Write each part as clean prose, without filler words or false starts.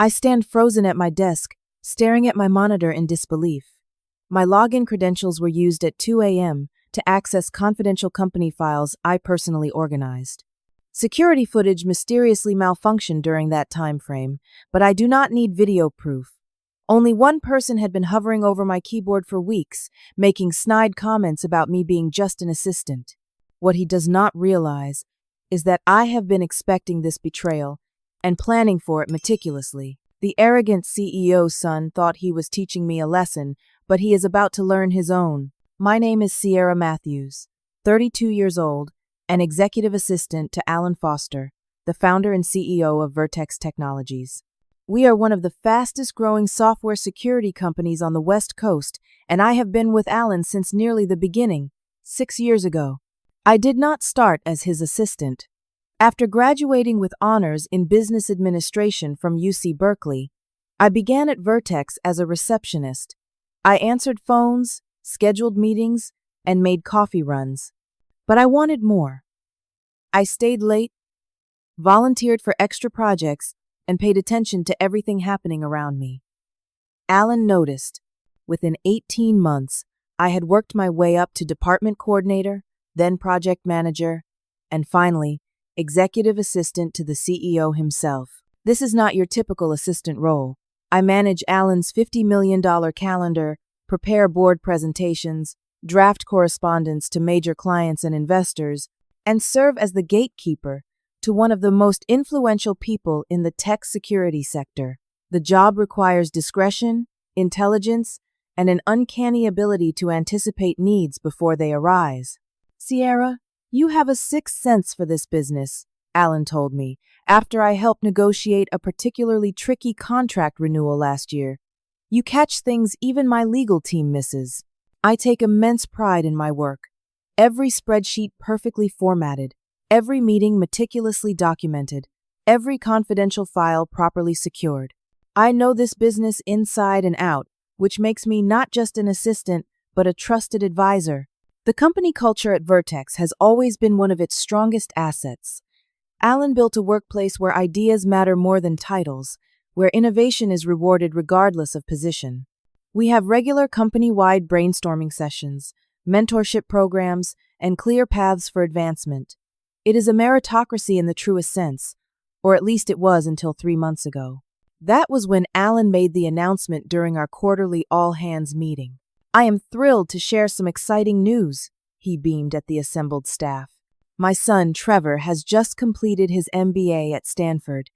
I stand frozen at my desk, staring at my monitor in disbelief. My login credentials were used at 2 a.m. to access confidential company files I personally organized. Security footage mysteriously malfunctioned during that time frame, but I do not need video proof. Only one person had been hovering over my keyboard for weeks, making snide comments about me being just an assistant. What he does not realize is that I have been expecting this betrayal and planning for it meticulously. The arrogant CEO's son thought he was teaching me a lesson, but he is about to learn his own. My name is Sierra Matthews, 32 years old, an executive assistant to Alan Foster, the founder and CEO of Vertex Technologies. We are one of the fastest-growing software security companies on the West Coast, and I have been with Alan since nearly the beginning, 6 years ago. I did not start as his assistant. After graduating with honors in business administration from UC Berkeley, I began at Vertex as a receptionist. I answered phones, scheduled meetings, and made coffee runs. But I wanted more. I stayed late, volunteered for extra projects, and paid attention to everything happening around me. Alan noticed. Within 18 months, I had worked my way up to department coordinator, then project manager, and finally, executive assistant to the CEO himself. This is not your typical assistant role. I manage Alan's $50 million calendar, prepare board presentations, draft correspondence to major clients and investors, and serve as the gatekeeper to one of the most influential people in the tech security sector. The job requires discretion, intelligence, and an uncanny ability to anticipate needs before they arise. Sierra, you have a sixth sense for this business, Alan told me, after I helped negotiate a particularly tricky contract renewal last year. You catch things even my legal team misses. I take immense pride in my work. Every spreadsheet perfectly formatted, every meeting meticulously documented, every confidential file properly secured. I know this business inside and out, which makes me not just an assistant, but a trusted advisor. The company culture at Vertex has always been one of its strongest assets. Alan built a workplace where ideas matter more than titles, where innovation is rewarded regardless of position. We have regular company-wide brainstorming sessions, mentorship programs, and clear paths for advancement. It is a meritocracy in the truest sense, or at least it was until 3 months ago. That was when Alan made the announcement during our quarterly all-hands meeting. I am thrilled to share some exciting news, he beamed at the assembled staff. My son, Trevor, has just completed his MBA at Stanford,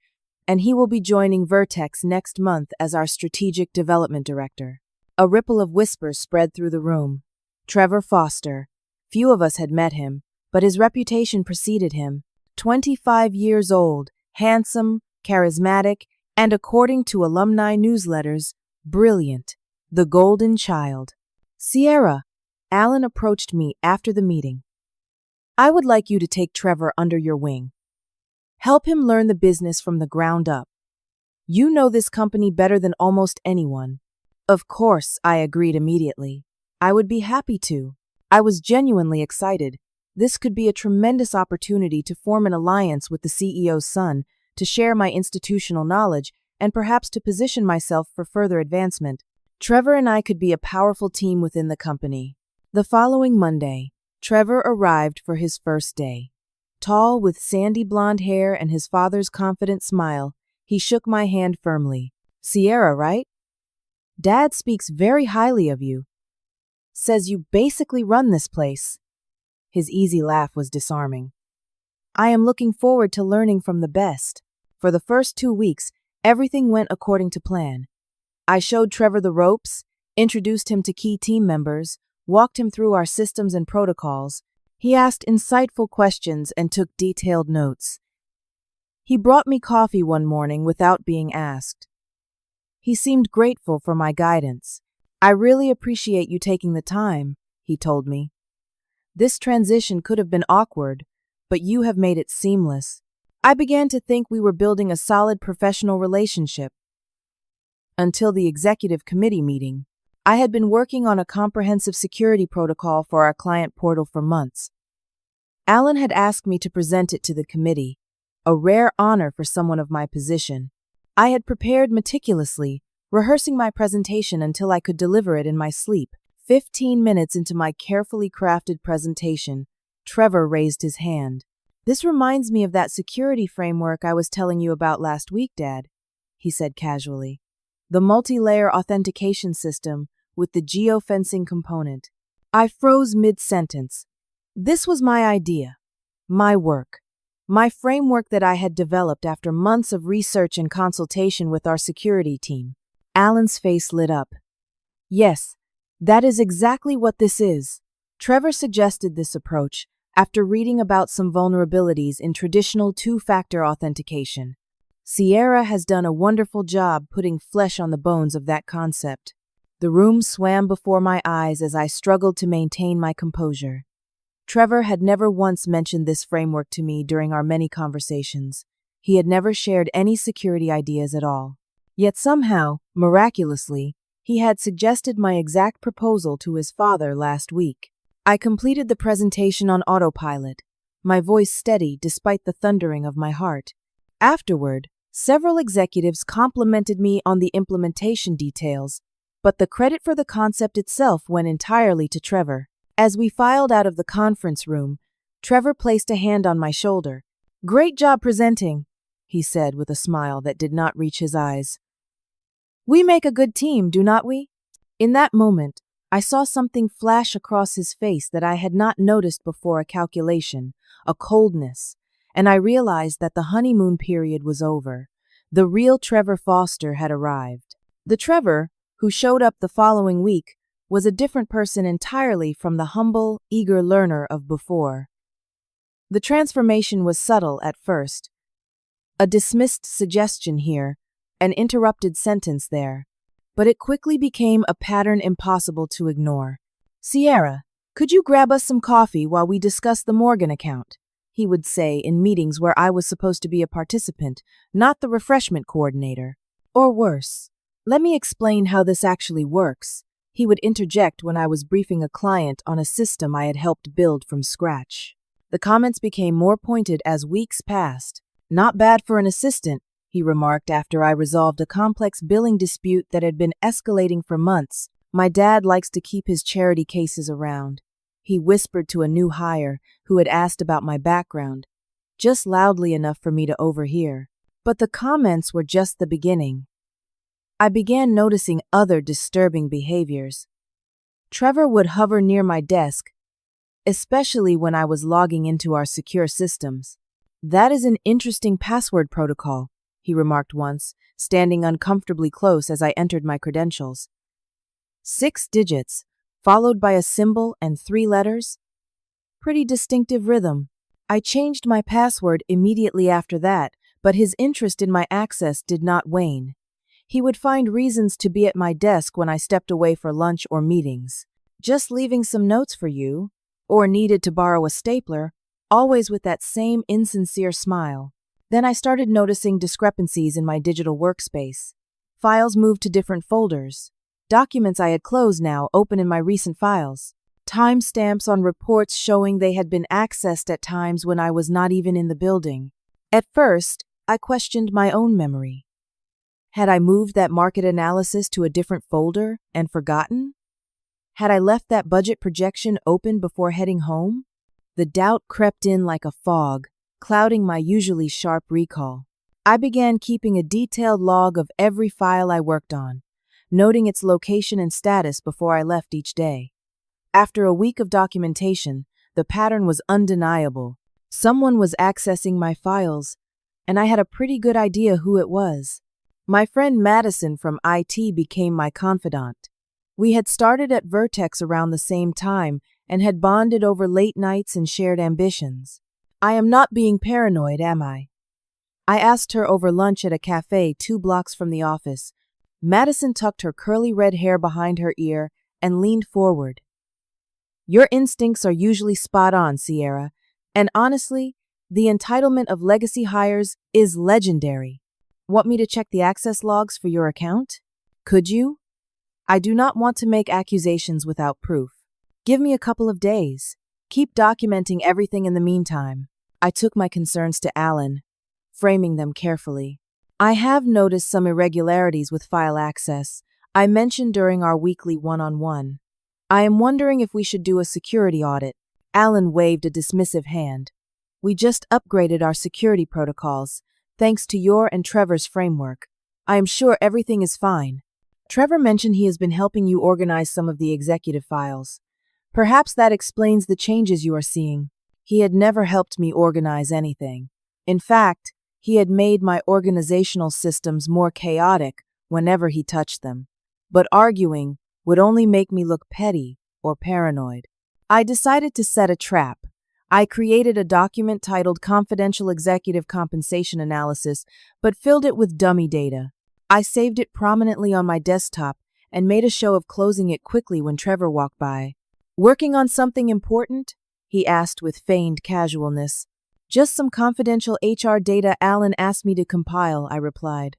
and he will be joining Vertex next month as our strategic development director. A ripple of whispers spread through the room. Trevor Foster. Few of us had met him, but his reputation preceded him. 25 years old, handsome, charismatic, and according to alumni newsletters, brilliant. The golden child. Sierra, Alan approached me after the meeting. I would like you to take Trevor under your wing. Help him learn the business from the ground up. You know this company better than almost anyone. Of course, I agreed immediately. I would be happy to. I was genuinely excited. This could be a tremendous opportunity to form an alliance with the CEO's son, to share my institutional knowledge, and perhaps to position myself for further advancement. Trevor and I could be a powerful team within the company. The following Monday, Trevor arrived for his first day. Tall, with sandy blonde hair and his father's confident smile, he shook my hand firmly. Sierra, right? Dad speaks very highly of you. Says you basically run this place. His easy laugh was disarming. I am looking forward to learning from the best. For the first 2 weeks, everything went according to plan. I showed Trevor the ropes, introduced him to key team members, walked him through our systems and protocols. He asked insightful questions and took detailed notes. He brought me coffee one morning without being asked. He seemed grateful for my guidance. I really appreciate you taking the time, he told me. This transition could have been awkward, but you have made it seamless. I began to think we were building a solid professional relationship. Until the executive committee meeting, I had been working on a comprehensive security protocol for our client portal for months. Alan had asked me to present it to the committee, a rare honor for someone of my position. I had prepared meticulously, rehearsing my presentation until I could deliver it in my sleep. 15 minutes into my carefully crafted presentation, Trevor raised his hand. "This reminds me of that security framework I was telling you about last week, Dad," he said casually. "The multi-layer authentication system with the geofencing component." I froze mid-sentence. This was my idea, my work, my framework that I had developed after months of research and consultation with our security team. Alan's face lit up. "Yes, that is exactly what this is." Trevor suggested this approach after reading about some vulnerabilities in traditional two-factor authentication. Sierra has done a wonderful job putting flesh on the bones of that concept. The room swam before my eyes as I struggled to maintain my composure. Trevor had never once mentioned this framework to me during our many conversations. He had never shared any security ideas at all. Yet somehow, miraculously, he had suggested my exact proposal to his father last week. I completed the presentation on autopilot, my voice steady despite the thundering of my heart. Afterward, several executives complimented me on the implementation details, but the credit for the concept itself went entirely to Trevor. As we filed out of the conference room, Trevor placed a hand on my shoulder. "Great job presenting," he said with a smile that did not reach his eyes. "We make a good team, do not we?" In that moment, I saw something flash across his face that I had not noticed before: a calculation, a coldness, and I realized that the honeymoon period was over. The real Trevor Foster had arrived. The Trevor, who showed up the following week, was a different person entirely from the humble, eager learner of before. The transformation was subtle at first. A dismissed suggestion here, an interrupted sentence there, but it quickly became a pattern impossible to ignore. "Sierra, could you grab us some coffee while we discuss the Morgan account?" he would say in meetings where I was supposed to be a participant, not the refreshment coordinator. Or worse, "Let me explain how this actually works," he would interject when I was briefing a client on a system I had helped build from scratch. The comments became more pointed as weeks passed. "Not bad for an assistant," he remarked after I resolved a complex billing dispute that had been escalating for months. "My dad likes to keep his charity cases around," he whispered to a new hire who had asked about my background, just loudly enough for me to overhear. But the comments were just the beginning. I began noticing other disturbing behaviors. Trevor would hover near my desk, especially when I was logging into our secure systems. "That is an interesting password protocol," he remarked once, standing uncomfortably close as I entered my credentials. 6 digits, followed by a symbol and 3 letters? Pretty distinctive rhythm. I changed my password immediately after that, but his interest in my access did not wane. He would find reasons to be at my desk when I stepped away for lunch or meetings. "Just leaving some notes for you," or needed to borrow a stapler, always with that same insincere smile. Then I started noticing discrepancies in my digital workspace. Files moved to different folders. Documents I had closed now open in my recent files. Timestamps on reports showing they had been accessed at times when I was not even in the building. At first, I questioned my own memory. Had I moved that market analysis to a different folder and forgotten? Had I left that budget projection open before heading home? The doubt crept in like a fog, clouding my usually sharp recall. I began keeping a detailed log of every file I worked on, noting its location and status before I left each day. After a week of documentation, the pattern was undeniable. Someone was accessing my files, and I had a pretty good idea who it was. My friend Madison from IT became my confidant. We had started at Vertex around the same time and had bonded over late nights and shared ambitions. "I am not being paranoid, am I?" I asked her over lunch at a cafe 2 blocks from the office. Madison tucked her curly red hair behind her ear and leaned forward. "Your instincts are usually spot on, Sierra, and honestly, the entitlement of legacy hires is legendary. Want me to check the access logs for your account? Could you? I do not want to make accusations without proof. Give me a couple of days. Keep documenting everything in the meantime." I took my concerns to Alan, framing them carefully. I have noticed some irregularities with file access I mentioned during our weekly one-on-one. I am wondering if we should do a security audit. Alan waved a dismissive hand. We just upgraded our security protocols, thanks to your and Trevor's framework. I am sure everything is fine. Trevor mentioned he has been helping you organize some of the executive files. Perhaps that explains the changes you are seeing. He had never helped me organize anything. In fact, he had made my organizational systems more chaotic whenever he touched them. But arguing would only make me look petty or paranoid. I decided to set a trap. I created a document titled Confidential Executive Compensation Analysis, but filled it with dummy data. I saved it prominently on my desktop and made a show of closing it quickly when Trevor walked by. Working on something important? He asked with feigned casualness. Just some confidential HR data Alan asked me to compile, I replied.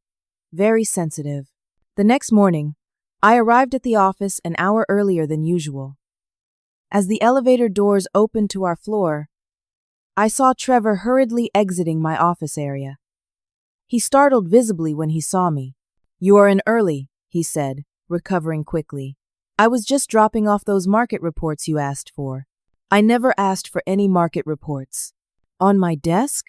Very sensitive. The next morning, I arrived at the office an hour earlier than usual. As the elevator doors opened to our floor, I saw Trevor hurriedly exiting my office area. He startled visibly when he saw me. You are in early, he said, recovering quickly. I was just dropping off those market reports you asked for. I never asked for any market reports. On my desk?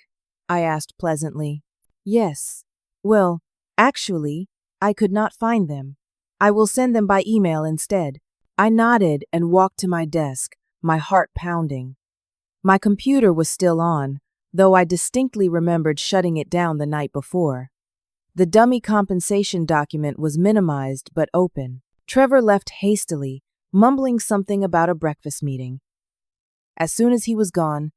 I asked pleasantly. Yes. Well, actually, I could not find them. I will send them by email instead. I nodded and walked to my desk, my heart pounding. My computer was still on, though I distinctly remembered shutting it down the night before. The dummy compensation document was minimized but open. Trevor left hastily, mumbling something about a breakfast meeting. As soon as he was gone,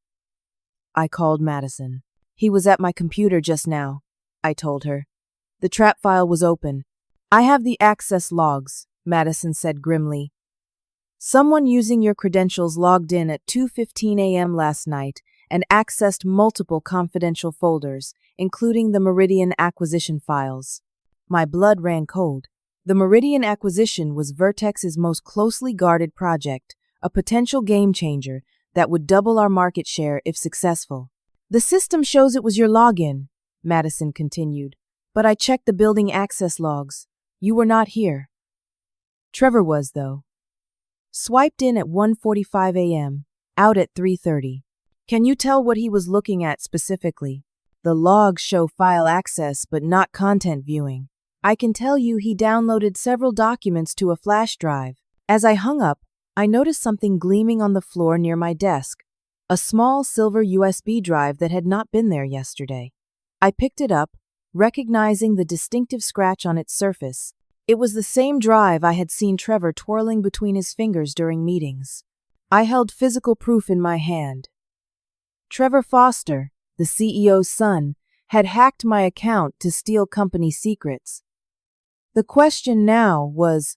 I called Madison. He was at my computer just now, I told her. The trap file was open. I have the access logs, Madison said grimly. Someone using your credentials logged in at 2:15 a.m. last night and accessed multiple confidential folders, including the Meridian acquisition files. My blood ran cold. The Meridian acquisition was Vertex's most closely guarded project, a potential game changer that would double our market share if successful. The system shows it was your login, Madison continued, but I checked the building access logs. You were not here. Trevor was, though. Swiped in at 1:45 a.m., out at 3:30. Can you tell what he was looking at specifically? The logs show file access but not content viewing. I can tell you he downloaded several documents to a flash drive. As I hung up, I noticed something gleaming on the floor near my desk, a small silver USB drive that had not been there yesterday. I picked it up, recognizing the distinctive scratch on its surface. It was the same drive I had seen Trevor twirling between his fingers during meetings. I held physical proof in my hand. Trevor Foster, the CEO's son, had hacked my account to steal company secrets. The question now was,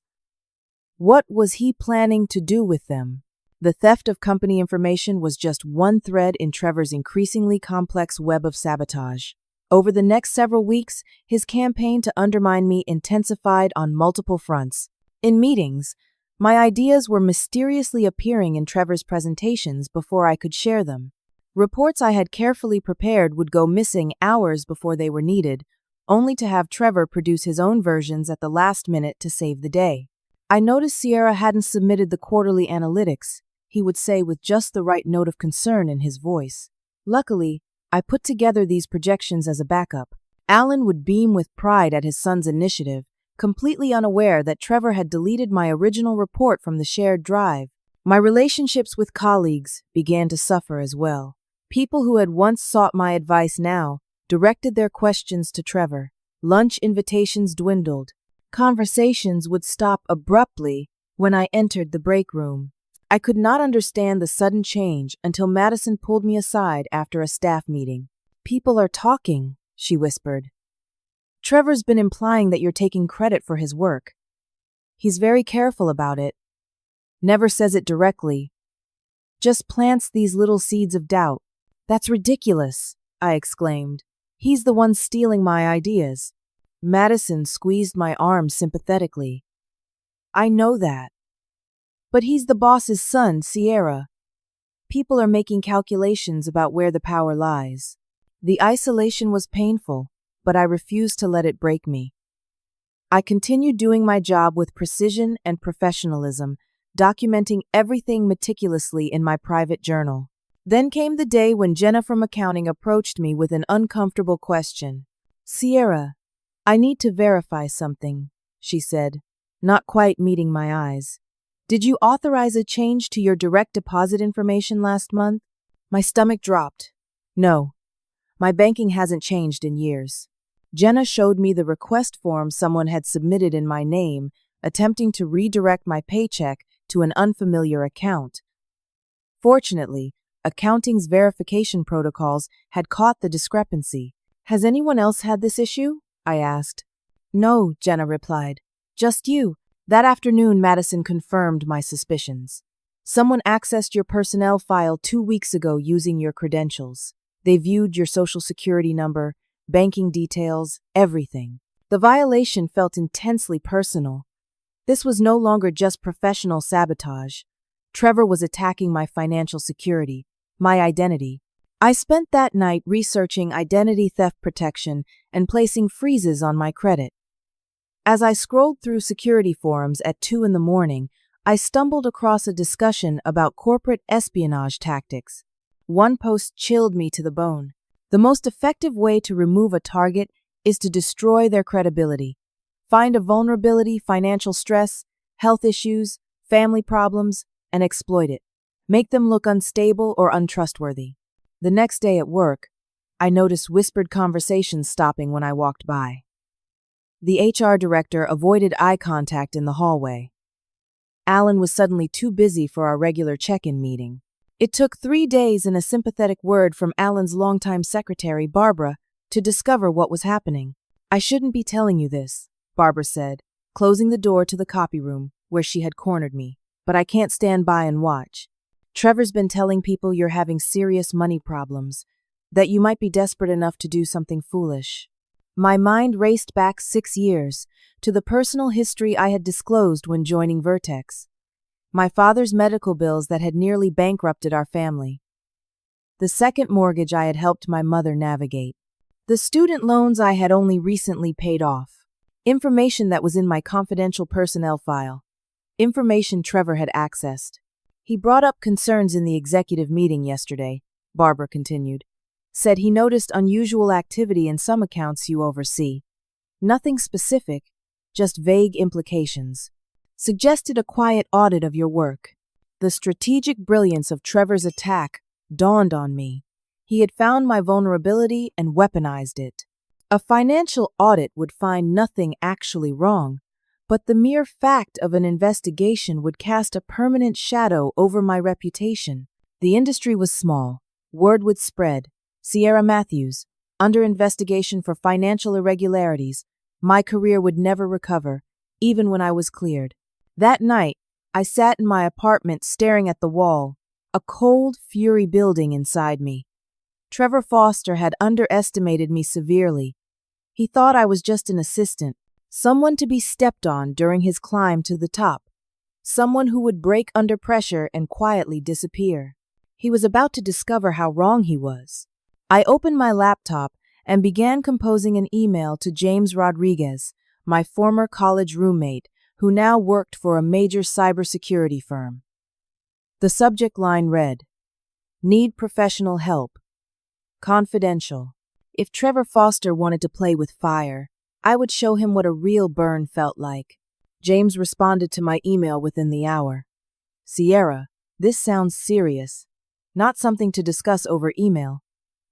what was he planning to do with them? The theft of company information was just one thread in Trevor's increasingly complex web of sabotage. Over the next several weeks, his campaign to undermine me intensified on multiple fronts. In meetings, my ideas were mysteriously appearing in Trevor's presentations before I could share them. Reports I had carefully prepared would go missing hours before they were needed, only to have Trevor produce his own versions at the last minute to save the day. I noticed Sierra hadn't submitted the quarterly analytics, he would say with just the right note of concern in his voice. Luckily, I put together these projections as a backup. Alan would beam with pride at his son's initiative, completely unaware that Trevor had deleted my original report from the shared drive. My relationships with colleagues began to suffer as well. People who had once sought my advice now directed their questions to Trevor. Lunch invitations dwindled. Conversations would stop abruptly when I entered the break room. I could not understand the sudden change until Madison pulled me aside after a staff meeting. People are talking, she whispered. Trevor's been implying that you're taking credit for his work. He's very careful about it. Never says it directly. Just plants these little seeds of doubt. That's ridiculous, I exclaimed. He's the one stealing my ideas. Madison squeezed my arm sympathetically. I know that. But he's the boss's son, Sierra. People are making calculations about where the power lies. The isolation was painful, but I refused to let it break me. I continued doing my job with precision and professionalism, documenting everything meticulously in my private journal. Then came the day when Jenna from accounting approached me with an uncomfortable question. "Sierra, I need to verify something," she said, not quite meeting my eyes. "Did you authorize a change to your direct deposit information last month?" My stomach dropped. "No, my banking hasn't changed in years." Jenna showed me the request form someone had submitted in my name, attempting to redirect my paycheck to an unfamiliar account. Fortunately, accounting's verification protocols had caught the discrepancy. "Has anyone else had this issue?" I asked. "No," Jenna replied. "Just you." That afternoon, Madison confirmed my suspicions. "Someone accessed your personnel file 2 weeks ago using your credentials. They viewed your social security number, banking details, everything." The violation felt intensely personal. This was no longer just professional sabotage. Trevor was attacking my financial security, my identity. I spent that night researching identity theft protection and placing freezes on my credit. As I scrolled through security forums at 2 in the morning, I stumbled across a discussion about corporate espionage tactics. One post chilled me to the bone. The most effective way to remove a target is to destroy their credibility. Find a vulnerability, financial stress, health issues, family problems, and exploit it. Make them look unstable or untrustworthy. The next day at work, I noticed whispered conversations stopping when I walked by. The HR director avoided eye contact in the hallway. Alan was suddenly too busy for our regular check-in meeting. It took 3 days and a sympathetic word from Alan's longtime secretary, Barbara, to discover what was happening. "I shouldn't be telling you this," Barbara said, closing the door to the copy room where she had cornered me. "But I can't stand by and watch. Trevor's been telling people you're having serious money problems, that you might be desperate enough to do something foolish." My mind raced back 6 years, to the personal history I had disclosed when joining Vertex. My father's medical bills that had nearly bankrupted our family. The second mortgage I had helped my mother navigate. The student loans I had only recently paid off. Information that was in my confidential personnel file. Information Trevor had accessed. "He brought up concerns in the executive meeting yesterday," Barbara continued. "Said he noticed unusual activity in some accounts you oversee. Nothing specific, just vague implications. Suggested a quiet audit of your work." The strategic brilliance of Trevor's attack dawned on me. He had found my vulnerability and weaponized it. A financial audit would find nothing actually wrong, but the mere fact of an investigation would cast a permanent shadow over my reputation. The industry was small. Word would spread. Sierra Matthews, under investigation for financial irregularities. My career would never recover, even when I was cleared. That night, I sat in my apartment staring at the wall, a cold fury building inside me. Trevor Foster had underestimated me severely. He thought I was just an assistant, someone to be stepped on during his climb to the top, someone who would break under pressure and quietly disappear. He was about to discover how wrong he was. I opened my laptop and began composing an email to James Rodriguez, my former college roommate, who now worked for a major cybersecurity firm. The subject line read, "Need professional help. Confidential." If Trevor Foster wanted to play with fire, I would show him what a real burn felt like. James responded to my email within the hour. "Sierra, this sounds serious. Not something to discuss over email.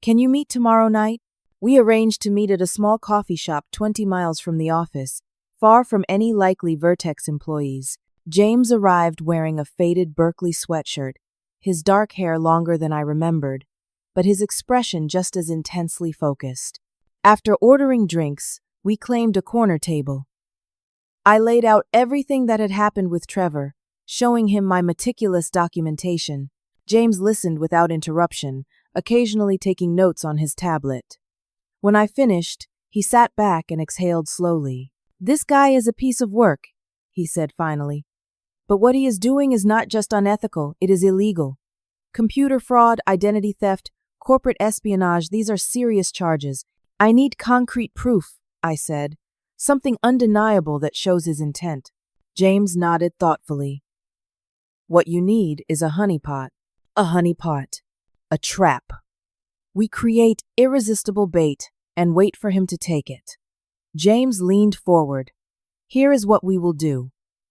Can you meet tomorrow night?" We arranged to meet at a small coffee shop 20 miles from the office, far from any likely Vertex employees. James arrived wearing a faded Berkeley sweatshirt, his dark hair longer than I remembered, but his expression just as intensely focused. After ordering drinks, we claimed a corner table. I laid out everything that had happened with Trevor, showing him my meticulous documentation. James listened without interruption, occasionally taking notes on his tablet. When I finished, he sat back and exhaled slowly. "This guy is a piece of work," he said finally. "But what he is doing is not just unethical, it is illegal. Computer fraud, identity theft, corporate espionage, these are serious charges. I need concrete proof, I said, something undeniable that shows his intent. James nodded thoughtfully. What you need is a honeypot. A honeypot. A trap. We create irresistible bait and wait for him to take it. James leaned forward. Here is what we will do.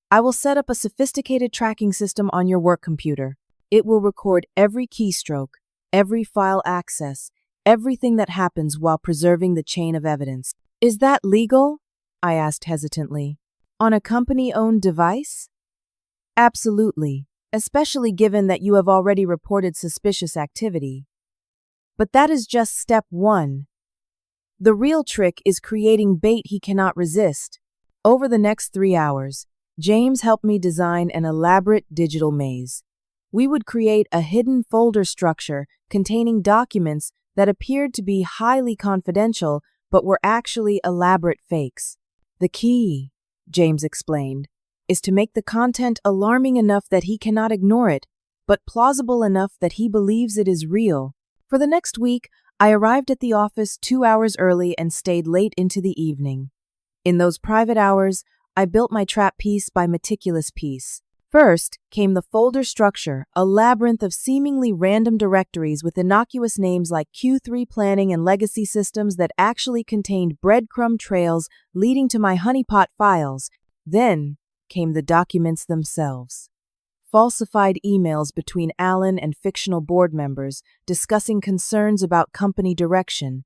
I will set up a sophisticated tracking system on your work computer. It will record every keystroke, every file access, everything that happens while preserving the chain of evidence. Is that legal? I asked hesitantly. On a company-owned device? Absolutely, especially given that you have already reported suspicious activity. But that is just step one. The real trick is creating bait he cannot resist. Over the next 3 hours, James helped me design an elaborate digital maze. We would create a hidden folder structure containing documents that appeared to be highly confidential but were actually elaborate fakes. The key, James explained, is to make the content alarming enough that he cannot ignore it, but plausible enough that he believes it is real. For the next week, I arrived at the office 2 hours early and stayed late into the evening. In those private hours, I built my trap piece by meticulous piece. First came the folder structure, a labyrinth of seemingly random directories with innocuous names like Q3 planning and legacy systems that actually contained breadcrumb trails leading to my honeypot files. Then came the documents themselves. Falsified emails between Alan and fictional board members discussing concerns about company direction,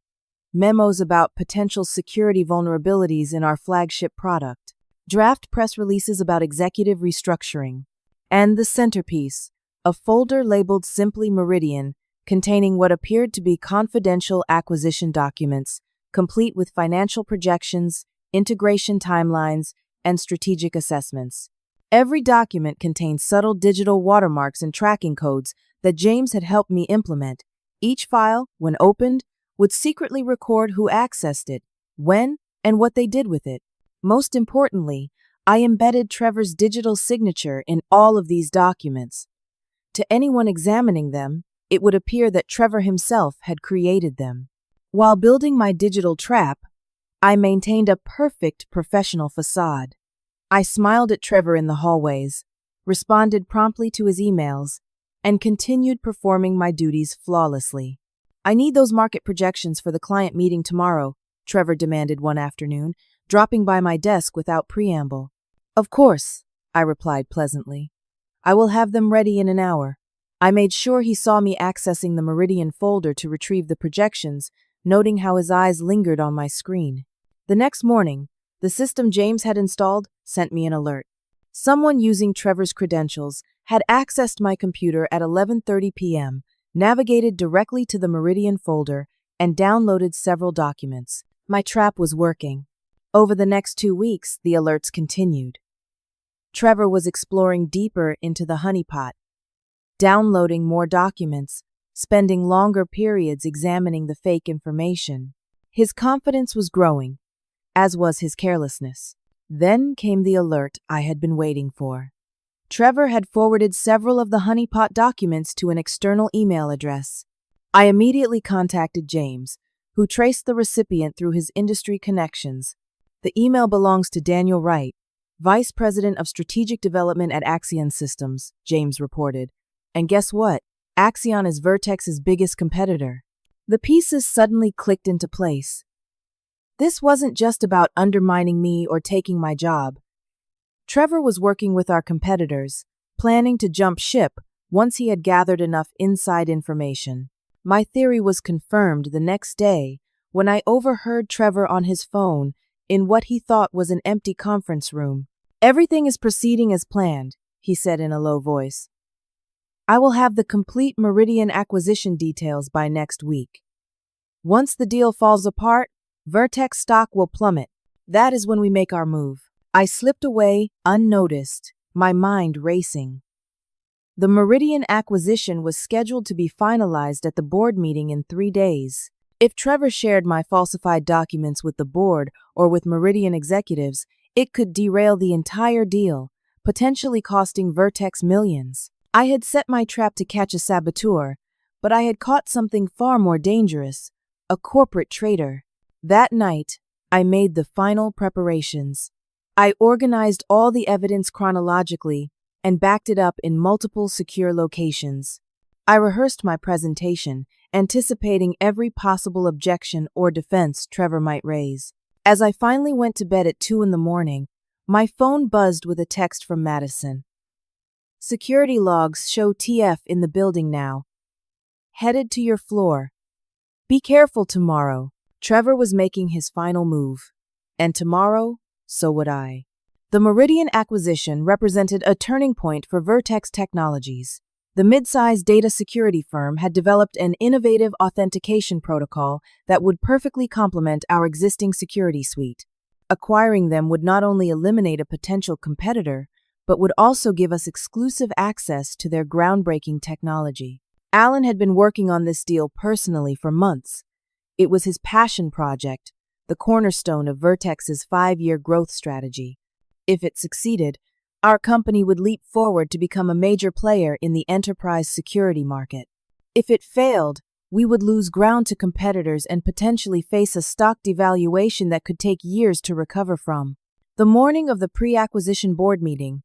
memos about potential security vulnerabilities in our flagship product, draft press releases about executive restructuring, and the centerpiece, a folder labeled simply Meridian, containing what appeared to be confidential acquisition documents, complete with financial projections, integration timelines, and strategic assessments. Every document contained subtle digital watermarks and tracking codes that James had helped me implement. Each file, when opened, would secretly record who accessed it, when, and what they did with it. Most importantly, I embedded Trevor's digital signature in all of these documents. To anyone examining them, it would appear that Trevor himself had created them. While building my digital trap, I maintained a perfect professional facade. I smiled at Trevor in the hallways, responded promptly to his emails, and continued performing my duties flawlessly. I need those market projections for the client meeting tomorrow, Trevor demanded one afternoon, dropping by my desk without preamble. Of course, I replied pleasantly. I will have them ready in an hour. I made sure he saw me accessing the Meridian folder to retrieve the projections, noting how his eyes lingered on my screen. The next morning, the system James had installed sent me an alert. Someone using Trevor's credentials had accessed my computer at 11:30 p.m., navigated directly to the Meridian folder, and downloaded several documents. My trap was working. Over the next 2 weeks, the alerts continued. Trevor was exploring deeper into the honeypot, downloading more documents, spending longer periods examining the fake information. His confidence was growing, as was his carelessness. Then came the alert I had been waiting for. Trevor had forwarded several of the honeypot documents to an external email address. I immediately contacted James, who traced the recipient through his industry connections. The email belongs to Daniel Wright, Vice President of Strategic Development at Axion Systems, James reported. And guess what? Axion is Vertex's biggest competitor. The pieces suddenly clicked into place. This wasn't just about undermining me or taking my job. Trevor was working with our competitors, planning to jump ship once he had gathered enough inside information. My theory was confirmed the next day when I overheard Trevor on his phone in what he thought was an empty conference room. Everything is proceeding as planned, he said in a low voice. I will have the complete Meridian acquisition details by next week. Once the deal falls apart, Vertex stock will plummet. That is when we make our move. I slipped away, unnoticed, my mind racing. The Meridian acquisition was scheduled to be finalized at the board meeting in 3 days. If Trevor shared my falsified documents with the board or with Meridian executives, it could derail the entire deal, potentially costing Vertex millions. I had set my trap to catch a saboteur, but I had caught something far more dangerous, a corporate traitor. That night, I made the final preparations. I organized all the evidence chronologically and backed it up in multiple secure locations. I rehearsed my presentation, anticipating every possible objection or defense Trevor might raise. As I finally went to bed at 2 in the morning, my phone buzzed with a text from Madison. Security logs show TF in the building now. Headed to your floor. Be careful tomorrow. Trevor was making his final move. And tomorrow, so would I. The Meridian acquisition represented a turning point for Vertex Technologies. The mid-sized data security firm had developed an innovative authentication protocol that would perfectly complement our existing security suite. Acquiring them would not only eliminate a potential competitor, but would also give us exclusive access to their groundbreaking technology. Alan had been working on this deal personally for months. It was his passion project, the cornerstone of Vertex's 5-year growth strategy. If it succeeded, our company would leap forward to become a major player in the enterprise security market. If it failed, we would lose ground to competitors and potentially face a stock devaluation that could take years to recover from. The morning of the pre-acquisition board meeting,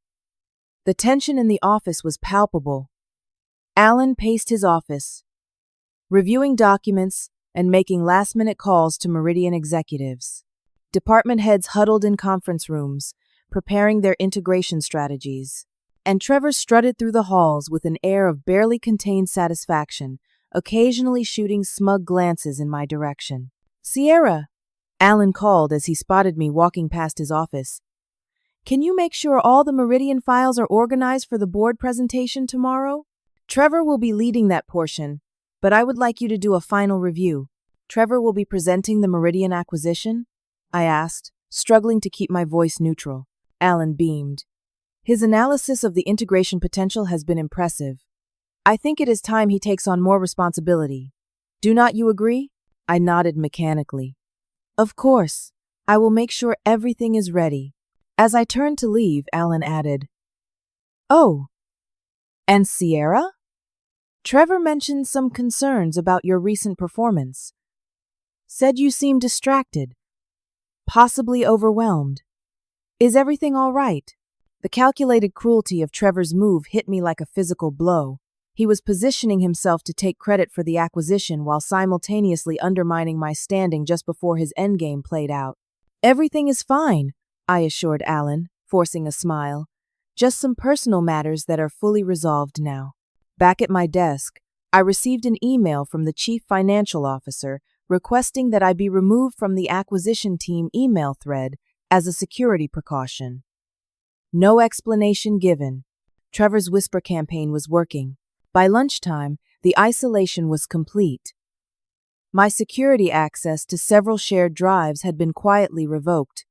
the tension in the office was palpable. Alan paced his office, reviewing documents and making last-minute calls to Meridian executives. Department heads huddled in conference rooms, preparing their integration strategies. And Trevor strutted through the halls with an air of barely contained satisfaction, occasionally shooting smug glances in my direction. "Sierra," Alan called as he spotted me walking past his office. "Can you make sure all the Meridian files are organized for the board presentation tomorrow? Trevor will be leading that portion, but I would like you to do a final review." "Trevor will be presenting the Meridian acquisition?" I asked, struggling to keep my voice neutral. Alan beamed. "His analysis of the integration potential has been impressive. I think it is time he takes on more responsibility. Do not you agree?" I nodded mechanically. "Of course. I will make sure everything is ready." As I turned to leave, Alan added, "Oh, and Sierra? Trevor mentioned some concerns about your recent performance. Said you seemed distracted, possibly overwhelmed. Is everything all right?" The calculated cruelty of Trevor's move hit me like a physical blow. He was positioning himself to take credit for the acquisition while simultaneously undermining my standing just before his endgame played out. "Everything is fine," I assured Alan, forcing a smile. "Just some personal matters that are fully resolved now." Back at my desk, I received an email from the chief financial officer requesting that I be removed from the acquisition team email thread as a security precaution. No explanation given. Trevor's whisper campaign was working. By lunchtime, the isolation was complete. My security access to several shared drives had been quietly revoked.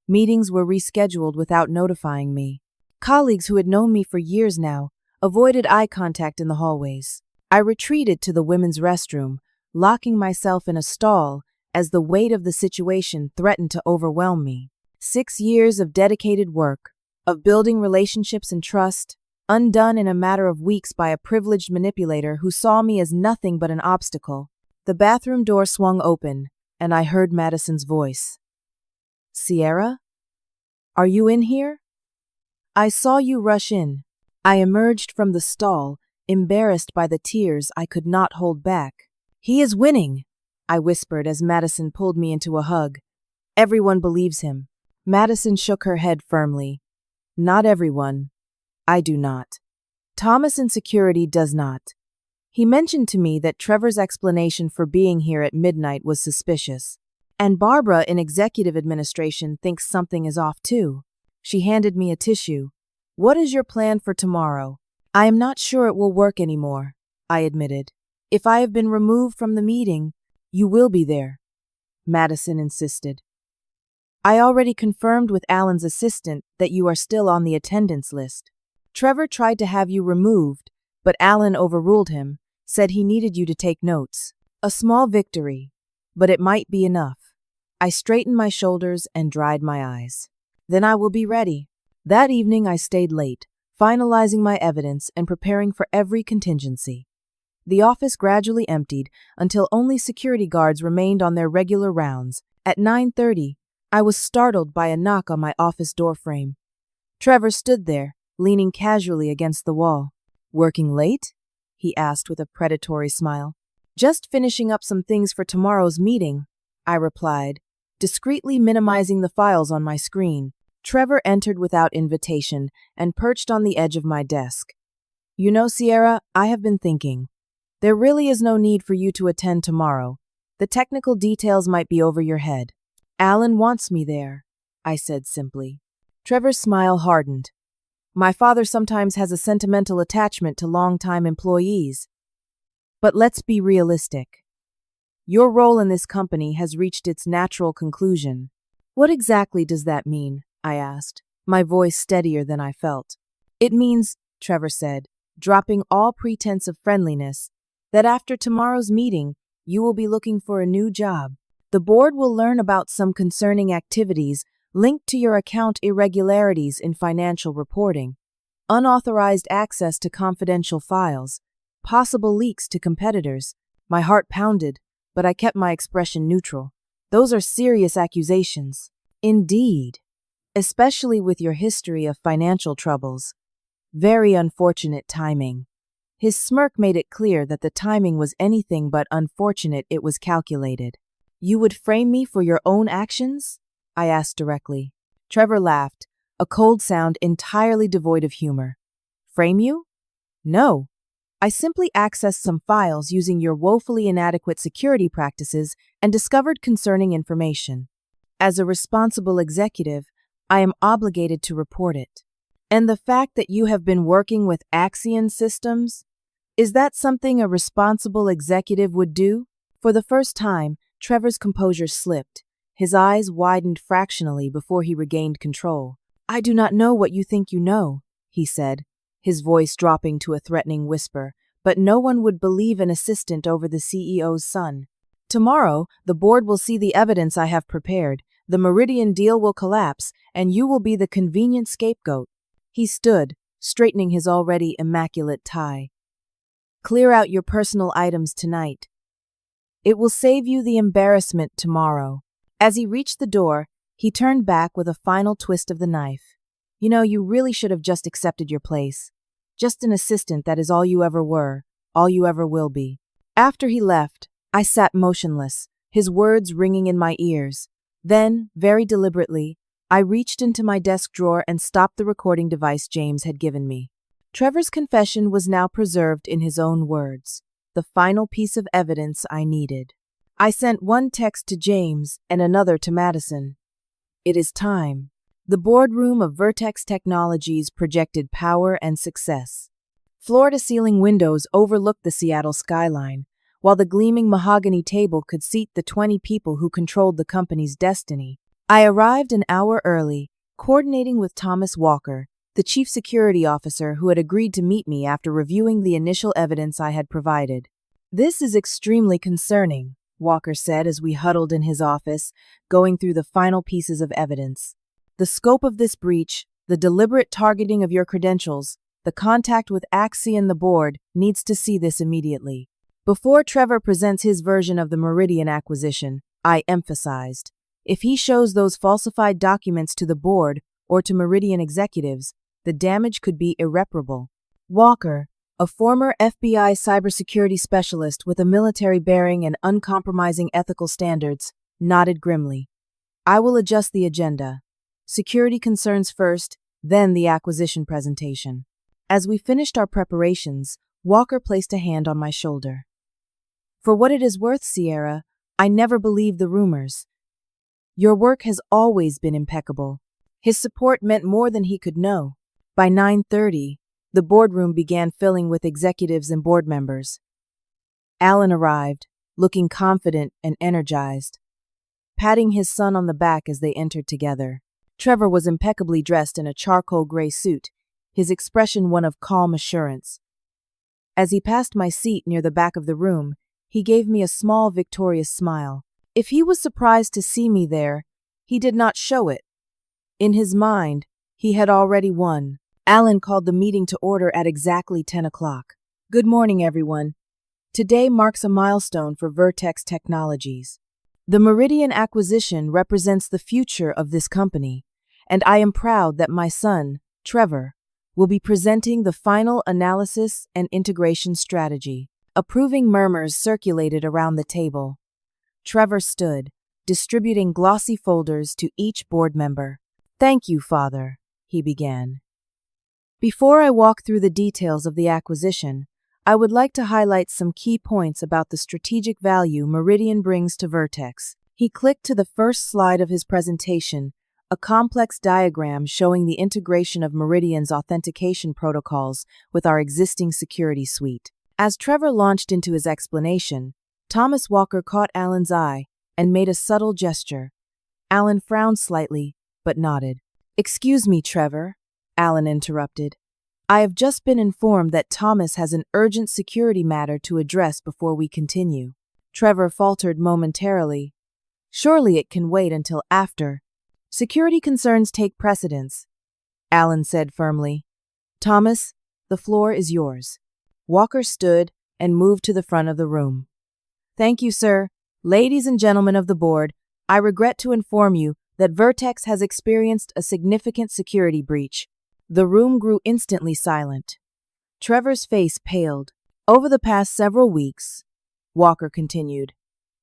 Meetings were rescheduled without notifying me. Colleagues who had known me for years now avoided eye contact in the hallways. I retreated to the women's restroom, locking myself in a stall as the weight of the situation threatened to overwhelm me. 6 years of dedicated work, of building relationships and trust, undone in a matter of weeks by a privileged manipulator who saw me as nothing but an obstacle. The bathroom door swung open, and I heard Madison's voice. "Sierra? Are you in here? I saw you rush in." I emerged from the stall, embarrassed by the tears I could not hold back. "He is winning," I whispered as Madison pulled me into a hug. "Everyone believes him." Madison shook her head firmly. "Not everyone. I do not. Thomas in security does not. He mentioned to me that Trevor's explanation for being here at midnight was suspicious. And Barbara in executive administration thinks something is off too." She handed me a tissue. "What is your plan for tomorrow?" "I am not sure it will work anymore," I admitted. "If I have been removed from the meeting, you will be there," Madison insisted. "I already confirmed with Alan's assistant that you are still on the attendance list. Trevor tried to have you removed, but Alan overruled him, said he needed you to take notes. A small victory, but it might be enough." I straightened my shoulders and dried my eyes. "Then I will be ready." That evening I stayed late, finalizing my evidence and preparing for every contingency. The office gradually emptied until only security guards remained on their regular rounds. At 9:30, I was startled by a knock on my office door frame. Trevor stood there, leaning casually against the wall. "Working late?" he asked with a predatory smile. "Just finishing up some things for tomorrow's meeting," I replied, discreetly minimizing the files on my screen. Trevor entered without invitation and perched on the edge of my desk. "You know, Sierra, I have been thinking. There really is no need for you to attend tomorrow. The technical details might be over your head." "Alan wants me there," I said simply. Trevor's smile hardened. "My father sometimes has a sentimental attachment to longtime employees. But let's be realistic. Your role in this company has reached its natural conclusion." "What exactly does that mean?" I asked, my voice steadier than I felt. "It means," Trevor said, dropping all pretense of friendliness, "that after tomorrow's meeting, you will be looking for a new job. The board will learn about some concerning activities linked to your account irregularities in financial reporting, unauthorized access to confidential files, possible leaks to competitors." My heart pounded, but I kept my expression neutral. "Those are serious accusations." "Indeed. Especially with your history of financial troubles. Very unfortunate timing." His smirk made it clear that the timing was anything but unfortunate. It was calculated. "You would frame me for your own actions?" I asked directly. Trevor laughed, a cold sound entirely devoid of humor. "Frame you? No. I simply accessed some files using your woefully inadequate security practices and discovered concerning information. As a responsible executive, I am obligated to report it. And the fact that you have been working with Axion Systems? Is that something a responsible executive would do?" For the first time, Trevor's composure slipped. His eyes widened fractionally before he regained control. "I do not know what you think you know," he said, his voice dropping to a threatening whisper, "but no one would believe an assistant over the CEO's son. Tomorrow, the board will see the evidence I have prepared, the Meridian deal will collapse, and you will be the convenient scapegoat." He stood, straightening his already immaculate tie. "Clear out your personal items tonight. It will save you the embarrassment tomorrow." As he reached the door, he turned back with a final twist of the knife. "You know, you really should have just accepted your place. Just an assistant, that is all you ever were, all you ever will be." After he left, I sat motionless, his words ringing in my ears. Then, very deliberately, I reached into my desk drawer and stopped the recording device James had given me. Trevor's confession was now preserved in his own words, the final piece of evidence I needed. I sent one text to James and another to Madison. "It is time." The boardroom of Vertex Technologies projected power and success. Floor-to-ceiling windows overlooked the Seattle skyline, while the gleaming mahogany table could seat the 20 people who controlled the company's destiny. I arrived an hour early, coordinating with Thomas Walker, the chief security officer who had agreed to meet me after reviewing the initial evidence I had provided. "This is extremely concerning," Walker said as we huddled in his office, going through the final pieces of evidence. "The scope of this breach, the deliberate targeting of your credentials, the contact with Axion, the board, needs to see this immediately." Before Trevor presents his version of the Meridian acquisition, I emphasized, if he shows those falsified documents to the board or to Meridian executives, the damage could be irreparable. Walker, a former FBI cybersecurity specialist with a military bearing and uncompromising ethical standards, nodded grimly. "I will adjust the agenda. Security concerns first, then the acquisition presentation." As we finished our preparations, Walker placed a hand on my shoulder. "For what it is worth, Sierra, I never believed the rumors. Your work has always been impeccable." His support meant more than he could know. By 9:30, the boardroom began filling with executives and board members. Alan arrived, looking confident and energized, patting his son on the back as they entered together. Trevor was impeccably dressed in a charcoal gray suit, his expression one of calm assurance. As he passed my seat near the back of the room, he gave me a small, victorious smile. If he was surprised to see me there, he did not show it. In his mind, he had already won. Alan called the meeting to order at exactly 10 o'clock. "Good morning, everyone. Today marks a milestone for Vertex Technologies. The Meridian acquisition represents the future of this company, and I am proud that my son, Trevor, will be presenting the final analysis and integration strategy. Approving murmurs circulated around the table. Trevor stood, distributing glossy folders to each board member. "Thank you, Father," he began. "Before I walk through the details of the acquisition, I would like to highlight some key points about the strategic value Meridian brings to Vertex." He clicked to the first slide of his presentation, a complex diagram showing the integration of Meridian's authentication protocols with our existing security suite. As Trevor launched into his explanation, Thomas Walker caught Alan's eye and made a subtle gesture. Alan frowned slightly, but nodded. "Excuse me, Trevor," Alan interrupted. "I have just been informed that Thomas has an urgent security matter to address before we continue." Trevor faltered momentarily. "Surely it can wait until after. Security concerns take precedence," Alan said firmly. "Thomas, the floor is yours." Walker stood and moved to the front of the room. "Thank you, sir. Ladies and gentlemen of the board, I regret to inform you that Vertex has experienced a significant security breach." The room grew instantly silent. Trevor's face paled. "Over the past several weeks," Walker continued,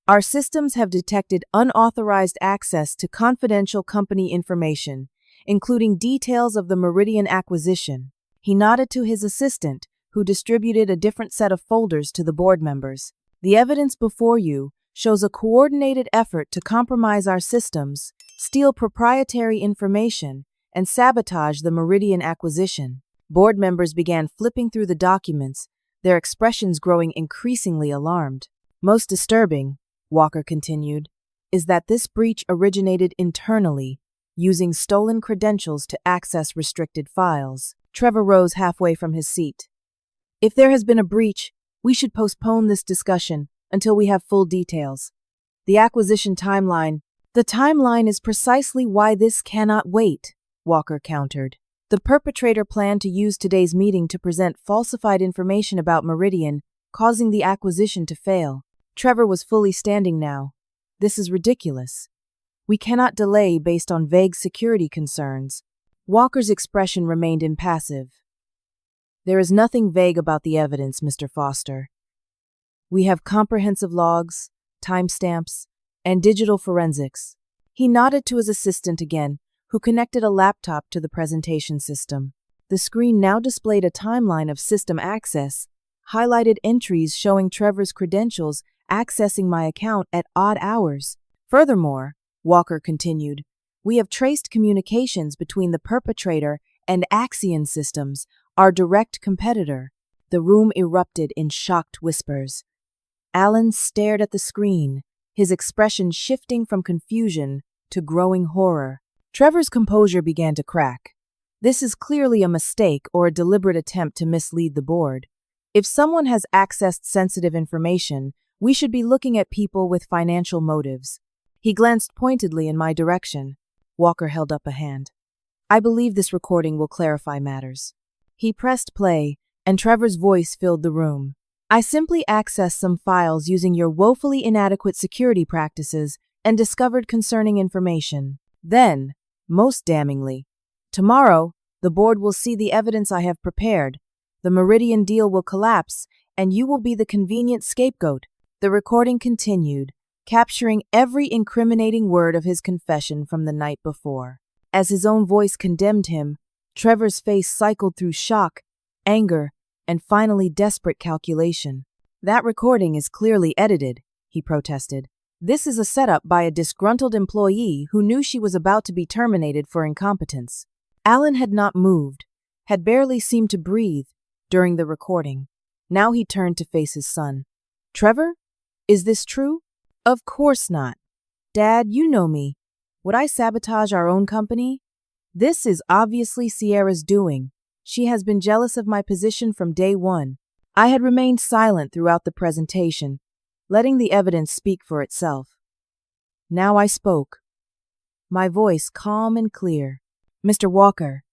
"our systems have detected unauthorized access to confidential company information, including details of the Meridian acquisition." He nodded to his assistant, who distributed a different set of folders to the board members. "The evidence before you shows a coordinated effort to compromise our systems, steal proprietary information, and sabotage the Meridian acquisition." Board members began flipping through the documents, their expressions growing increasingly alarmed. "Most disturbing," Walker continued, "is that this breach originated internally, using stolen credentials to access restricted files." Trevor rose halfway from his seat. "If there has been a breach, we should postpone this discussion until we have full details. The acquisition timeline." "The timeline is precisely why this cannot wait," Walker countered. "The perpetrator planned to use today's meeting to present falsified information about Meridian, causing the acquisition to fail." Trevor was fully standing now. "This is ridiculous. We cannot delay based on vague security concerns." Walker's expression remained impassive. "There is nothing vague about the evidence, Mr. Foster. We have comprehensive logs, timestamps, and digital forensics." He nodded to his assistant again, who connected a laptop to the presentation system. The screen now displayed a timeline of system access, highlighted entries showing Trevor's credentials accessing my account at odd hours. "Furthermore," Walker continued, "we have traced communications between the perpetrator and Axion Systems, our direct competitor." The room erupted in shocked whispers. Alan stared at the screen, his expression shifting from confusion to growing horror. Trevor's composure began to crack. This is clearly a mistake or a deliberate attempt to mislead the board. If someone has accessed sensitive information, we should be looking at people with financial motives. He glanced pointedly in my direction. Walker held up a hand. "I believe this recording will clarify matters." He pressed play, and Trevor's voice filled the room. "I simply accessed some files using your woefully inadequate security practices and discovered concerning information. Then, most damningly, tomorrow, the board will see the evidence I have prepared. The Meridian deal will collapse, and you will be the convenient scapegoat." The recording continued, capturing every incriminating word of his confession from the night before. As his own voice condemned him, Trevor's face cycled through shock, anger, and finally desperate calculation. "That recording is clearly edited," he protested. "This is a setup by a disgruntled employee who knew she was about to be terminated for incompetence." Alan had not moved, had barely seemed to breathe during the recording. Now he turned to face his son. "Trevor, is this true?" "Of course not. Dad, you know me. Would I sabotage our own company? This is obviously Sierra's doing. She has been jealous of my position from day one." I had remained silent throughout the presentation, letting the evidence speak for itself. Now I spoke, my voice calm and clear. "Mr. Walker,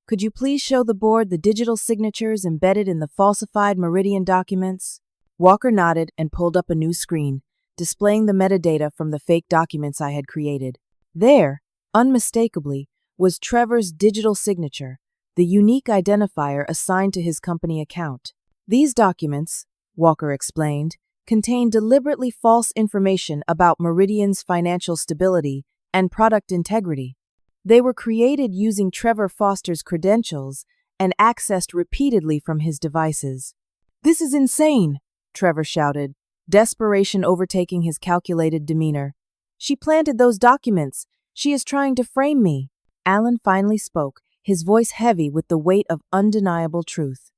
could you please show the board the digital signatures embedded in the falsified Meridian documents?" Walker nodded and pulled up a new screen, displaying the metadata from the fake documents I had created. There, unmistakably, was Trevor's digital signature, the unique identifier assigned to his company account. These documents, Walker explained, contain deliberately false information about Meridian's financial stability and product integrity. They were created using Trevor Foster's credentials and accessed repeatedly from his devices. "This is insane," Trevor shouted, desperation overtaking his calculated demeanor. "She planted those documents. She is trying to frame me." Alan finally spoke, his voice heavy with the weight of undeniable truth.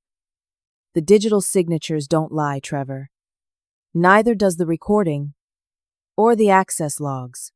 "The digital signatures don't lie, Trevor. Neither does the recording or the access logs."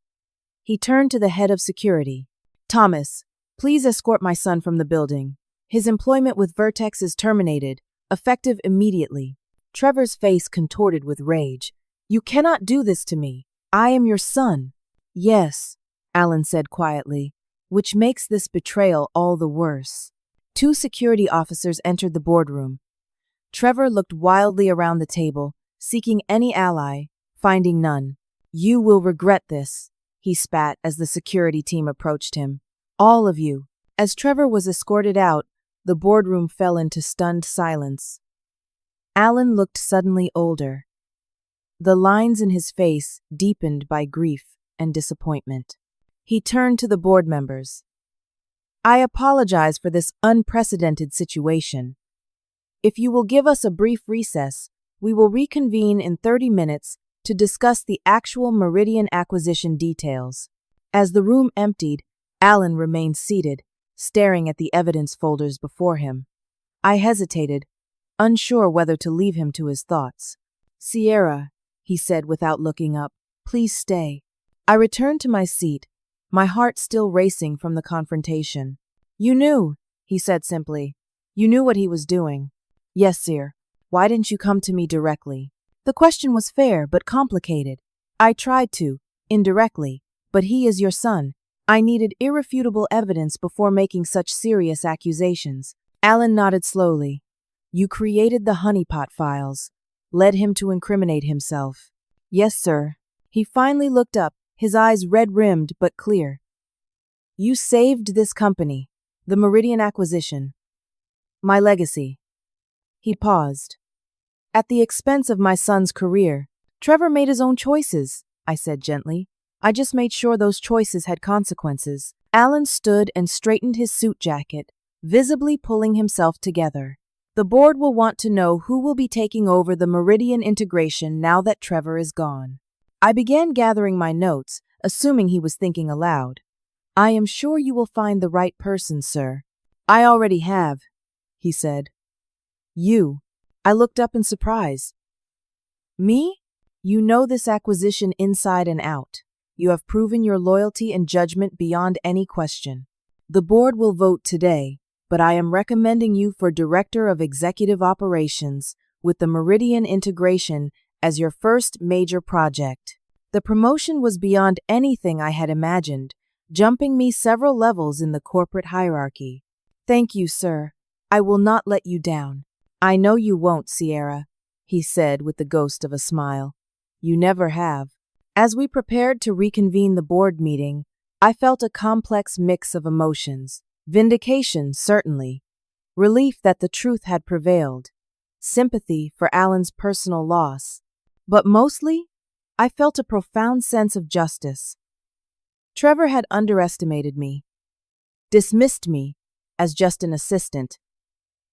He turned to the head of security. "Thomas, please escort my son from the building. His employment with Vertex is terminated, effective immediately." Trevor's face contorted with rage. "You cannot do this to me. I am your son." "Yes," Alan said quietly, "which makes this betrayal all the worse." Two security officers entered the boardroom. Trevor looked wildly around the table, seeking any ally, finding none. "You will regret this," he spat as the security team approached him. "All of you." As Trevor was escorted out, the boardroom fell into stunned silence. Alan looked suddenly older. The lines in his face deepened by grief and disappointment. He turned to the board members. "I apologize for this unprecedented situation. If you will give us a brief recess, we will reconvene in 30 minutes to discuss the actual Meridian acquisition details." As the room emptied, Alan remained seated, staring at the evidence folders before him. I hesitated, unsure whether to leave him to his thoughts. "Sierra," he said without looking up, "please stay." I returned to my seat, my heart still racing from the confrontation. "You knew," he said simply. "You knew what he was doing." "Yes, sir. Why didn't you come to me directly?" The question was fair but complicated. I tried to, indirectly, but he is your son. I needed irrefutable evidence before making such serious accusations. Alan nodded slowly. "You created the honeypot files, led him to incriminate himself." "Yes, sir." He finally looked up, his eyes red-rimmed but clear. "You saved this company, the Meridian acquisition. My legacy." He paused. "At the expense of my son's career." "Trevor made his own choices," I said gently. "I just made sure those choices had consequences." Alan stood and straightened his suit jacket, visibly pulling himself together. "The board will want to know who will be taking over the Meridian integration now that Trevor is gone." I began gathering my notes, assuming he was thinking aloud. "I am sure you will find the right person, sir." "I already have," he said. "You?" I looked up in surprise. "Me? You know this acquisition inside and out. You have proven your loyalty and judgment beyond any question. The board will vote today, but I am recommending you for Director of Executive Operations with the Meridian integration as your first major project." The promotion was beyond anything I had imagined, jumping me several levels in the corporate hierarchy. "Thank you, sir. I will not let you down." "I know you won't, Sierra," he said with the ghost of a smile. "You never have." As we prepared to reconvene the board meeting, I felt a complex mix of emotions. Vindication, certainly. Relief that the truth had prevailed. Sympathy for Alan's personal loss. But mostly, I felt a profound sense of justice. Trevor had underestimated me, dismissed me as just an assistant,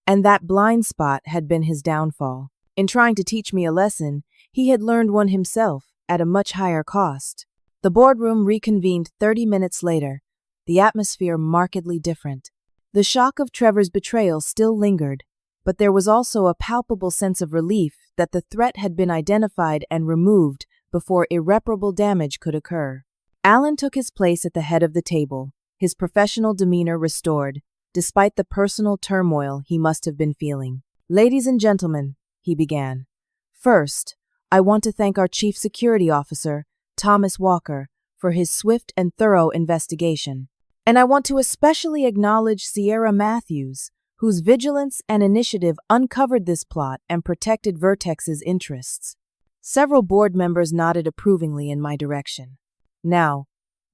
and that blind spot had been his downfall. In trying to teach me a lesson, he had learned one himself at a much higher cost. The boardroom reconvened 30 minutes later, the atmosphere markedly different. The shock of Trevor's betrayal still lingered, but there was also a palpable sense of relief that the threat had been identified and removed before irreparable damage could occur. Alan took his place at the head of the table, his professional demeanor restored, despite the personal turmoil he must have been feeling. "Ladies and gentlemen," he began. "First, I want to thank our Chief Security Officer, Thomas Walker, for his swift and thorough investigation. And I want to especially acknowledge Sierra Matthews whose vigilance and initiative uncovered this plot and protected Vertex's interests. Several board members nodded approvingly in my direction. Now,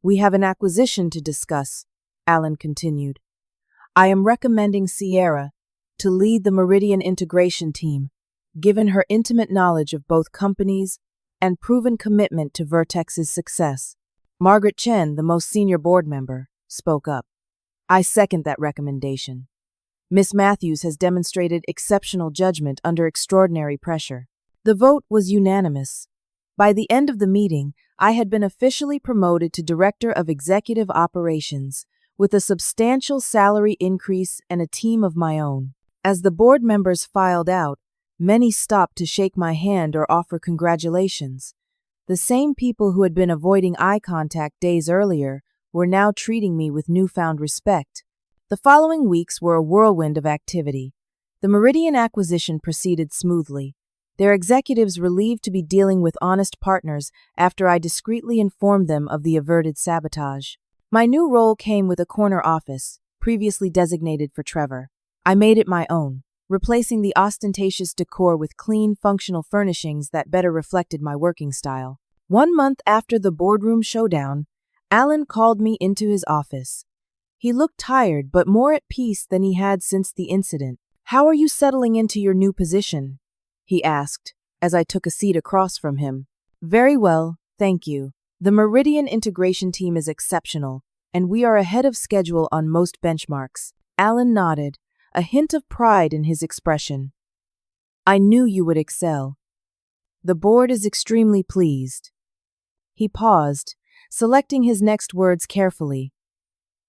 we have an acquisition to discuss, Alan continued. I am recommending Sierra to lead the Meridian integration team, given her intimate knowledge of both companies and proven commitment to Vertex's success. Margaret Chen, the most senior board member, spoke up. I second that recommendation. Miss Matthews has demonstrated exceptional judgment under extraordinary pressure. The vote was unanimous. By the end of the meeting, I had been officially promoted to Director of Executive Operations, with a substantial salary increase and a team of my own. As the board members filed out, many stopped to shake my hand or offer congratulations. The same people who had been avoiding eye contact days earlier were now treating me with newfound respect. The following weeks were a whirlwind of activity. The Meridian acquisition proceeded smoothly, their executives relieved to be dealing with honest partners after I discreetly informed them of the averted sabotage. My new role came with a corner office, previously designated for Trevor. I made it my own, replacing the ostentatious decor with clean, functional furnishings that better reflected my working style. 1 month after the boardroom showdown, Alan called me into his office. He looked tired but more at peace than he had since the incident. How are you settling into your new position? He asked, as I took a seat across from him. Very well, thank you. The Meridian integration team is exceptional, and we are ahead of schedule on most benchmarks. Alan nodded, a hint of pride in his expression. I knew you would excel. The board is extremely pleased. He paused, selecting his next words carefully.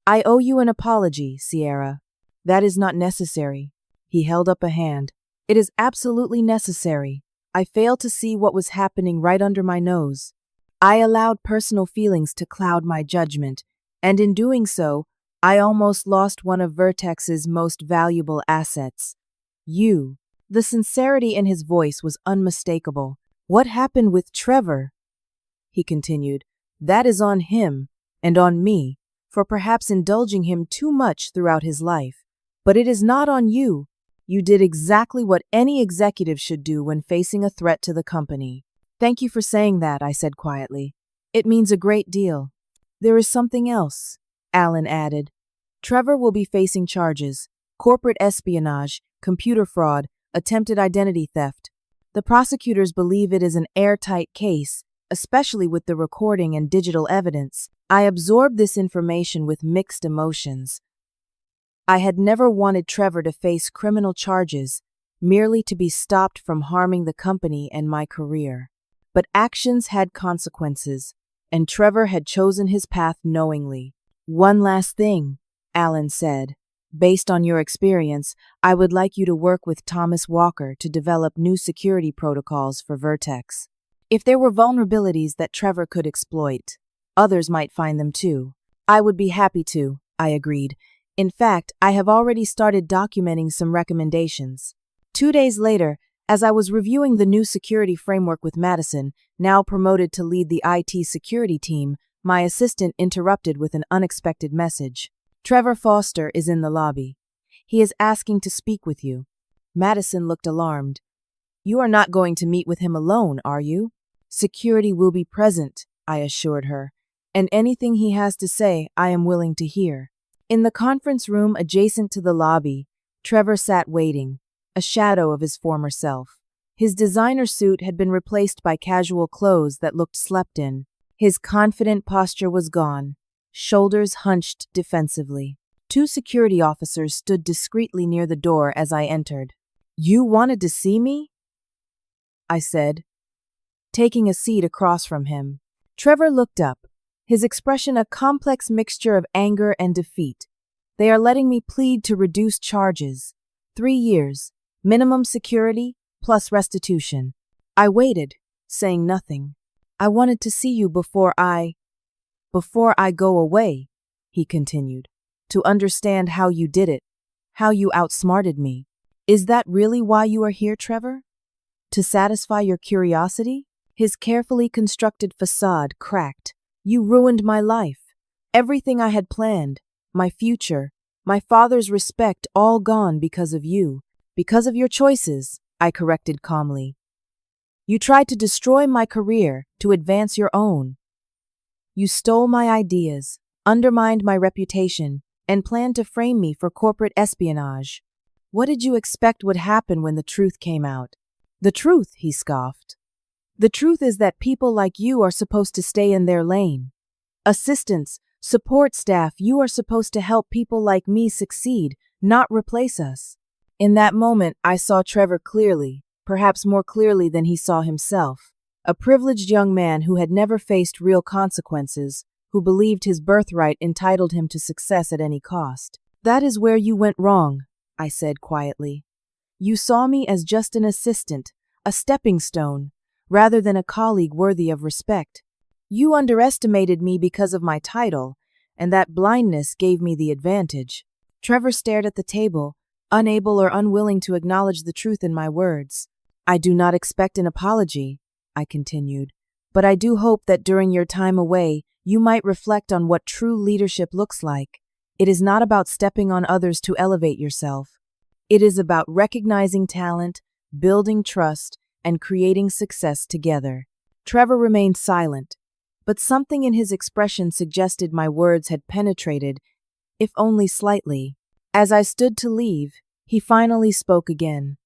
I owe you an apology, Sierra. That is not necessary. He held up a hand. It is absolutely necessary. I failed to see what was happening right under my nose. I allowed personal feelings to cloud my judgment, and in doing so, I almost lost one of Vertex's most valuable assets. You. The sincerity in his voice was unmistakable. What happened with Trevor? He continued. That is on him, and on me, for perhaps indulging him too much throughout his life. But it is not on you. You did exactly what any executive should do when facing a threat to the company. Thank you for saying that, I said quietly. It means a great deal. There is something else, Alan added. Trevor will be facing charges: corporate espionage, computer fraud, attempted identity theft. The prosecutors believe it is an airtight case, especially with the recording and digital evidence. I absorbed this information with mixed emotions. I had never wanted Trevor to face criminal charges, merely to be stopped from harming the company and my career. But actions had consequences, and Trevor had chosen his path knowingly. One last thing, Alan said. Based on your experience, I would like you to work with Thomas Walker to develop new security protocols for Vertex. If there were vulnerabilities that Trevor could exploit, others might find them too. I would be happy to, I agreed. In fact, I have already started documenting some recommendations. 2 days later, as I was reviewing the new security framework with Madison, now promoted to lead the IT security team, my assistant interrupted with an unexpected message. Trevor Foster is in the lobby. He is asking to speak with you. Madison looked alarmed. You are not going to meet with him alone, are you? Security will be present, I assured her, and anything he has to say I am willing to hear. In the conference room adjacent to the lobby, Trevor sat waiting, a shadow of his former self. His designer suit had been replaced by casual clothes that looked slept in. His confident posture was gone, shoulders hunched defensively. 2 security officers stood discreetly near the door as I entered. You wanted to see me? I said, taking a seat across from him. Trevor looked up, his expression a complex mixture of anger and defeat. They are letting me plead to reduce charges. 3 years, minimum security, plus restitution. I waited, saying nothing. I wanted to see you before I go away, he continued, to understand how you did it, how you outsmarted me. Is that really why you are here, Trevor? To satisfy your curiosity? His carefully constructed facade cracked. You ruined my life. Everything I had planned, my future, My father's respect all gone because of you. Because of your choices, I corrected calmly. You tried to destroy my career to advance your own. You stole my ideas, undermined my reputation, and planned to frame me for corporate espionage. What did you expect would happen when the truth came out? The truth, he scoffed. The truth is that people like you are supposed to stay in their lane. Assistants, support staff, you are supposed to help people like me succeed, not replace us. In that moment, I saw Trevor clearly, perhaps more clearly than he saw himself. A privileged young man who had never faced real consequences, who believed his birthright entitled him to success at any cost. That is where you went wrong, I said quietly. You saw me as just an assistant, a stepping stone, rather than a colleague worthy of respect. You underestimated me because of my title, and that blindness gave me the advantage. Trevor stared at the table, unable or unwilling to acknowledge the truth in my words. I do not expect an apology, I continued, but I do hope that during your time away, you might reflect on what true leadership looks like. It is not about stepping on others to elevate yourself. It is about recognizing talent, building trust, and creating success together. Trevor remained silent, but something in his expression suggested my words had penetrated, if only slightly. As I stood to leave, he finally spoke again.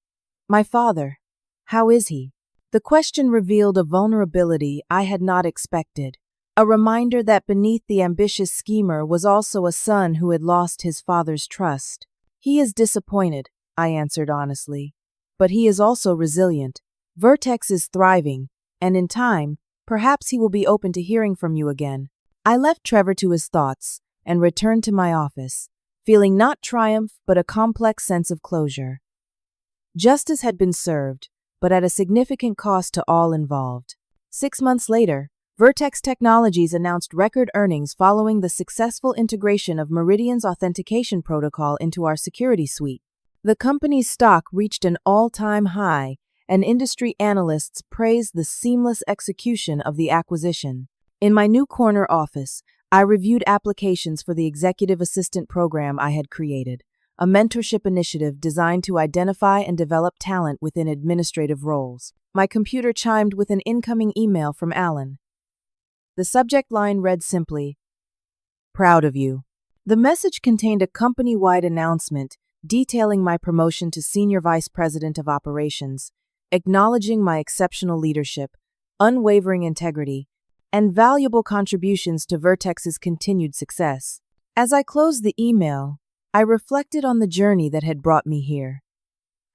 My father, how is he? The question revealed a vulnerability I had not expected, a reminder that beneath the ambitious schemer was also a son who had lost his father's trust. He is disappointed, I answered honestly, but he is also resilient. Vertex is thriving, and in time, perhaps he will be open to hearing from you again. I left Trevor to his thoughts and returned to my office, feeling not triumph but a complex sense of closure. Justice had been served, but at a significant cost to all involved. 6 months later, Vertex Technologies announced record earnings following the successful integration of Meridian's authentication protocol into our security suite. The company's stock reached an all-time high, and industry analysts praised the seamless execution of the acquisition. In my new corner office, I reviewed applications for the executive assistant program I had created, a mentorship initiative designed to identify and develop talent within administrative roles. My computer chimed with an incoming email from Alan. The subject line read simply, "Proud of you." The message contained a company-wide announcement detailing my promotion to Senior Vice President of Operations, acknowledging my exceptional leadership, unwavering integrity, and valuable contributions to Vertex's continued success. As I closed the email, I reflected on the journey that had brought me here.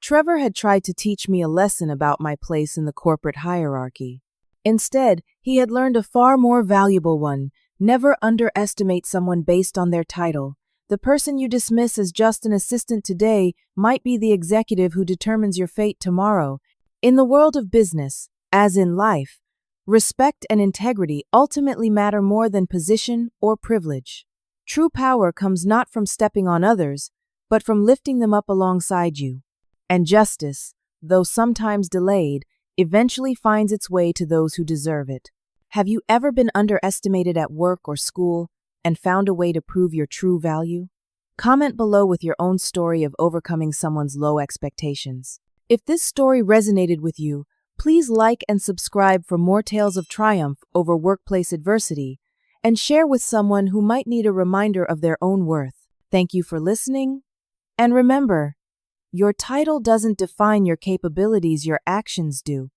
Trevor had tried to teach me a lesson about my place in the corporate hierarchy. Instead, he had learned a far more valuable one: never underestimate someone based on their title. The person you dismiss as just an assistant today might be the executive who determines your fate tomorrow. In the world of business, as in life, respect and integrity ultimately matter more than position or privilege. True power comes not from stepping on others, but from lifting them up alongside you. And justice, though sometimes delayed, eventually finds its way to those who deserve it. Have you ever been underestimated at work or school and found a way to prove your true value? Comment below with your own story of overcoming someone's low expectations. If this story resonated with you, please like and subscribe for more tales of triumph over workplace adversity, and share with someone who might need a reminder of their own worth. Thank you for listening, and remember, your title doesn't define your capabilities, your actions do.